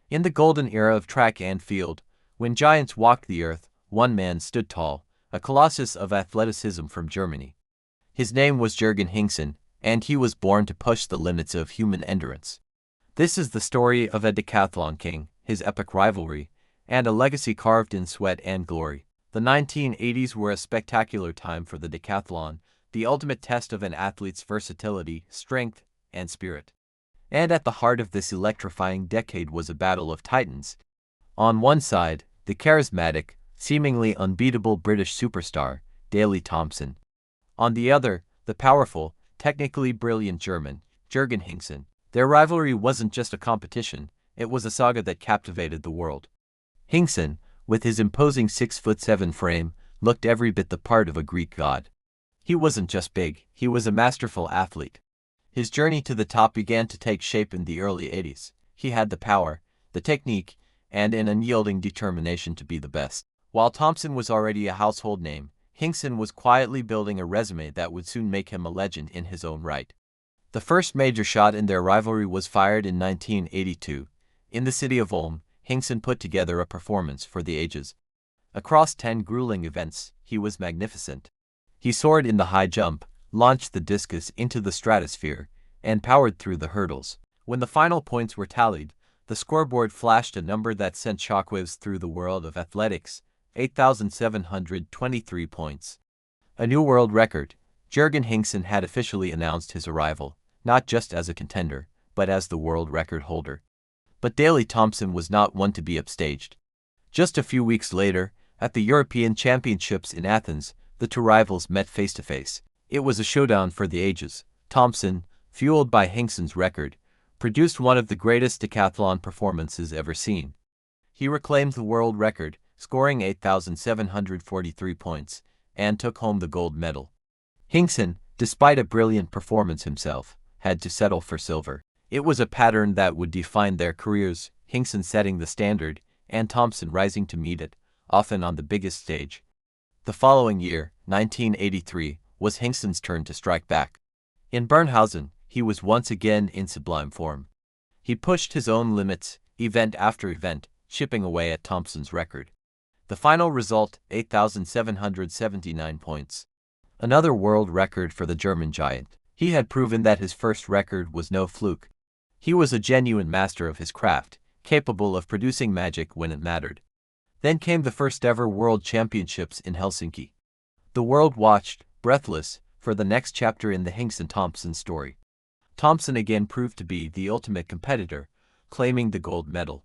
In the golden era of track and field, when giants walked the earth, one man stood tall, a colossus of athleticism from Germany. His name was Jürgen Hingsen, and he was born to push the limits of human endurance. This is the story of a decathlon king, his epic rivalry, and a legacy carved in sweat and glory. The 1980s were a spectacular time for the decathlon, the ultimate test of an athlete's versatility, strength, and spirit. And at the heart of this electrifying decade was a battle of titans. On one side, the charismatic, seemingly unbeatable British superstar, Daley Thompson. On the other, the powerful, technically brilliant German, Jürgen Hingsen. Their rivalry wasn't just a competition, it was a saga that captivated the world. Hingsen, with his imposing 6'7" frame, looked every bit the part of a Greek god. He wasn't just big, he was a masterful athlete. His journey to the top began to take shape in the early 80s. He had the power, the technique, and an unyielding determination to be the best. While Thompson was already a household name, Hingsen was quietly building a resume that would soon make him a legend in his own right. The first major shot in their rivalry was fired in 1982. In the city of Ulm, Hingsen put together a performance for the ages. Across 10 grueling events, he was magnificent. He soared in the high jump, launched the discus into the stratosphere, and powered through the hurdles. When the final points were tallied, the scoreboard flashed a number that sent shockwaves through the world of athletics: 8,723 points. A new world record. Jürgen Hingsen had officially announced his arrival, not just as a contender, but as the world record holder. But Daley Thompson was not one to be upstaged. Just a few weeks later, at the European Championships in Athens, the two rivals met face to face. It was a showdown for the ages. Thompson, fueled by Hingsen's record, produced one of the greatest decathlon performances ever seen. He reclaimed the world record, scoring 8,743 points, and took home the gold medal. Hingsen, despite a brilliant performance himself, had to settle for silver. It was a pattern that would define their careers, Hingsen setting the standard, and Thompson rising to meet it, often on the biggest stage. The following year, 1983, was Hingsen's turn to strike back. In Bernhausen, he was once again in sublime form. He pushed his own limits, event after event, chipping away at Thompson's record. The final result, 8,779 points. Another world record for the German giant. He had proven that his first record was no fluke. He was a genuine master of his craft, capable of producing magic when it mattered. Then came the first ever World Championships in Helsinki. The world watched, breathless, for the next chapter in the Hingsen-Thompson story. Thompson again proved to be the ultimate competitor, claiming the gold medal.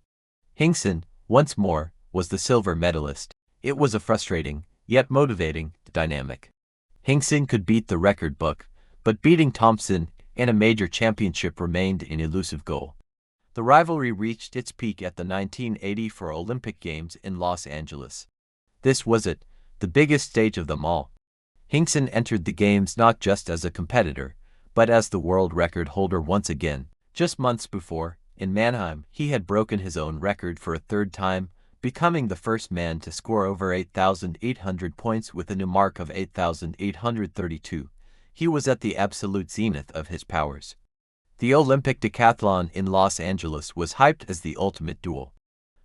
Hingsen, once more, was the silver medalist. It was a frustrating, yet motivating, dynamic. Hingsen could beat the record book, but beating Thompson in a major championship remained an elusive goal. The rivalry reached its peak at the 1984 Olympic Games in Los Angeles. This was it, the biggest stage of them all. Hingsen entered the Games not just as a competitor, but as the world record holder once again. Just months before, in Mannheim, he had broken his own record for a third time, becoming the first man to score over 8,800 points with a new mark of 8,832. He was at the absolute zenith of his powers. The Olympic decathlon in Los Angeles was hyped as the ultimate duel.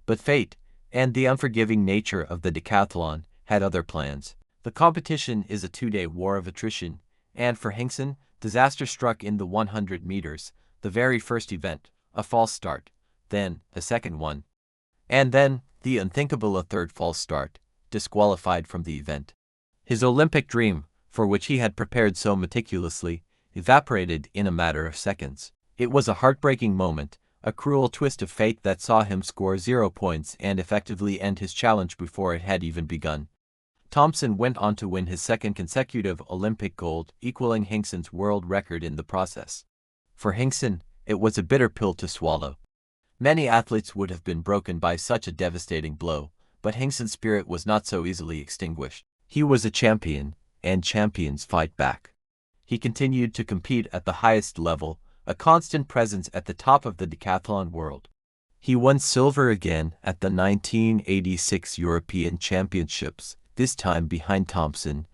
But fate, and the unforgiving nature of the decathlon, had other plans. The competition is a 2-day war of attrition, and for Hingsen, disaster struck in the 100 meters, the very first event, a false start, then a second one. And then, the unthinkable, a third false start, disqualified from the event. His Olympic dream, for which he had prepared so meticulously, evaporated in a matter of seconds. It was a heartbreaking moment, a cruel twist of fate that saw him score 0 points and effectively end his challenge before it had even begun. Thompson went on to win his second consecutive Olympic gold, equaling Hingsen's world record in the process. For Hingsen, it was a bitter pill to swallow. Many athletes would have been broken by such a devastating blow, but Hingsen's spirit was not so easily extinguished. He was a champion, and champions fight back. He continued to compete at the highest level, a constant presence at the top of the decathlon world. He won silver again at the 1986 European Championships, this time behind Thompson,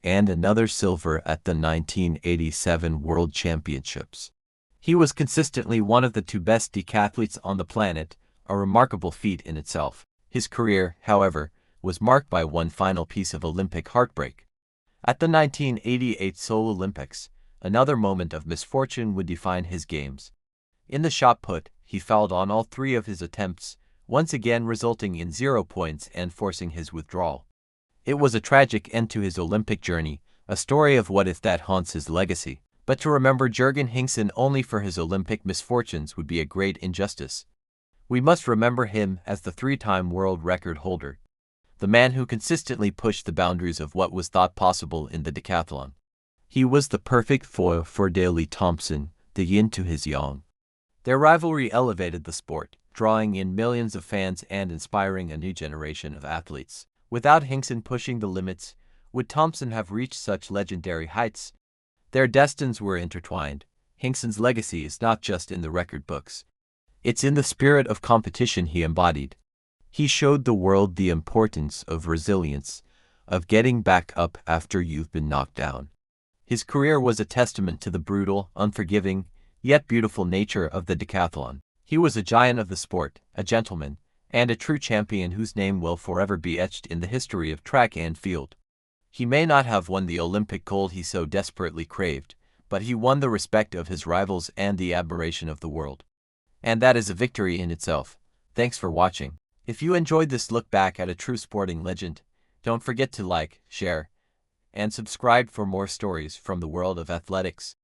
and another silver at the 1987 World Championships. He was consistently one of the two best decathletes on the planet, a remarkable feat in itself. His career, however, was marked by one final piece of Olympic heartbreak. At the 1988 Seoul Olympics, another moment of misfortune would define his games. In the shot put, he fouled on all three of his attempts, once again resulting in 0 points and forcing his withdrawal. It was a tragic end to his Olympic journey, a story of what if that haunts his legacy. But to remember Jürgen Hingsen only for his Olympic misfortunes would be a great injustice. We must remember him as the three-time world record holder, the man who consistently pushed the boundaries of what was thought possible in the decathlon. He was the perfect foil for Daley Thompson, the yin to his yang. Their rivalry elevated the sport, drawing in millions of fans and inspiring a new generation of athletes. Without Hingsen pushing the limits, would Thompson have reached such legendary heights? Their destinies were intertwined. Hingsen's legacy is not just in the record books. It's in the spirit of competition he embodied. He showed the world the importance of resilience, of getting back up after you've been knocked down. His career was a testament to the brutal, unforgiving, yet beautiful nature of the decathlon. He was a giant of the sport, a gentleman, and a true champion whose name will forever be etched in the history of track and field. He may not have won the Olympic gold he so desperately craved, but he won the respect of his rivals and the admiration of the world. And that is a victory in itself. Thanks for watching. If you enjoyed this look back at a true sporting legend, don't forget to like, share, and subscribe for more stories from the world of athletics.